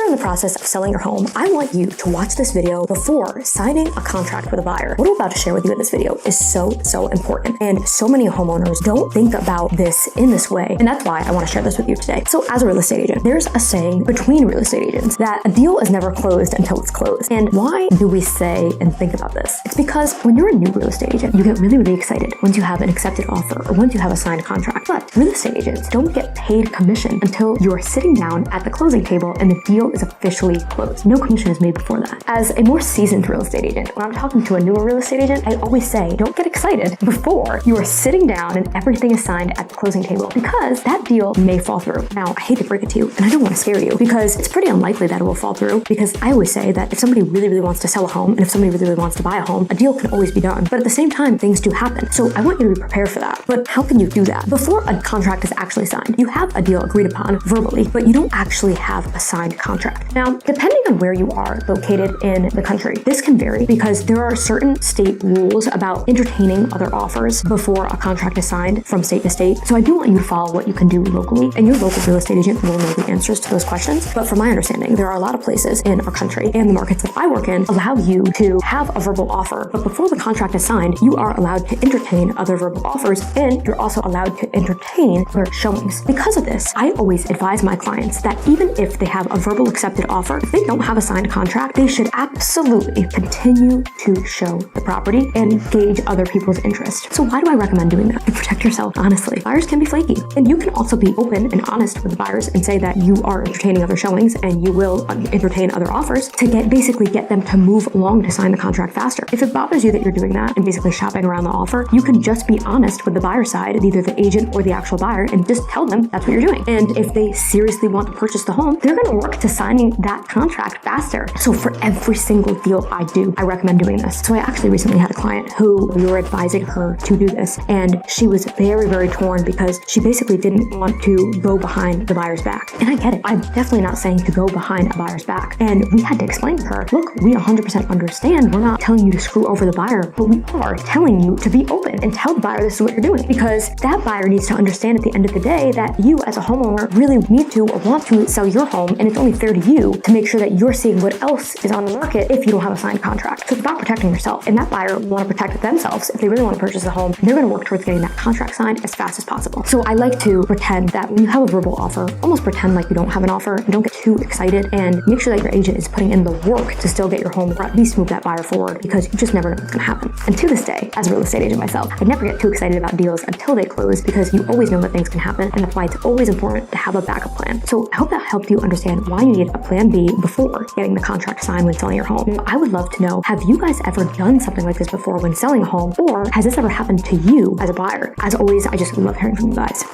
you're in the process of selling your home, I want you to watch this video before signing a contract with a buyer. What I'm about to share with you in this video is so important. And so many homeowners don't think about this in this way. And that's why I want to share this with you today. So as a real estate agent, there's a saying between real estate agents that a deal is never closed until it's closed. And why do we say and think about this? It's because when you're a new real estate agent, you get really excited once you have an accepted offer or once you have a signed contract. But real estate agents don't get paid commission until you are sitting down at the closing table and the deal is officially closed. No commission is made before that. As a more seasoned real estate agent, when I'm talking to a newer real estate agent, I always say, don't get excited before you are sitting down and everything is signed at the closing table, because that deal may fall through. Now, I hate to break it to you, and I don't want to scare you, because it's pretty unlikely that it will fall through, because I always say that if somebody really wants to sell a home, and if somebody really wants to buy a home, a deal can always be done. But at the same time, things do happen. So I want you to be prepared for that. But how can you do that? Before a contract is actually signed, you have a deal agreed upon verbally, but you don't actually have a signed contract. Now, depending on where you are located in the country, this can vary because there are certain state rules about entertaining other offers before a contract is signed from state to state. So I do want you to follow what you can do locally, and your local real estate agent will know the answers to those questions. But from my understanding, there are a lot of places in our country and the markets that I work in allow you to have a verbal offer, but before the contract is signed, you are allowed to entertain other verbal offers, and you're also allowed to entertain their showings. Because of this, I always advise my clients that even if they have a verbal accepted offer, if they don't have a signed contract, they should absolutely continue to show the property and gauge other people's interest. So why do I recommend doing that? To protect yourself, honestly. Buyers can be flaky, and you can also be open and honest with the buyers and say that you are entertaining other showings and you will entertain other offers to basically get them to move along to sign the contract faster. If it bothers you that you're doing that and basically shopping around the offer, you can just be honest with the buyer side, either the agent or the actual buyer, and just tell them that's what you're doing. And if they seriously want to purchase the home, they're going to work to signing that contract faster. So for every single deal I do, I recommend doing this. So I actually recently had a client who we were advising her to do this, and she was very torn because she basically didn't want to go behind the buyer's back. And I get it. I'm definitely not saying to go behind a buyer's back. And we had to explain to her, look, we 100% understand. We're not telling you to screw over the buyer, but we are telling you to be open and tell the buyer this is what you're doing, because that buyer needs to understand at the end of the day that you as a homeowner really need to or want to sell your home, and it's only fair to you to make sure that you're seeing what else is on the market if you don't have a signed contract. So it's about protecting yourself, and that buyer will want to protect themselves. If they really want to purchase a home, they're going to work towards getting that contract signed as fast as possible. So I like to pretend that when you have a verbal offer, almost pretend like you don't have an offer. You don't get too excited, and make sure that your agent is putting in the work to still get your home or at least move that buyer forward, because you just never know what's going to happen. And to this day, as a real estate agent myself, I never get too excited about deals until they close, because you always know that things can happen, and that's why it's always important to have a backup plan. So I hope that helped you understand why you need a plan B before getting the contract signed when selling your home. Now, I would love to know, have you guys ever done something like this before when selling a home, or has this ever happened to you as a buyer? As always, I just love hearing from you guys.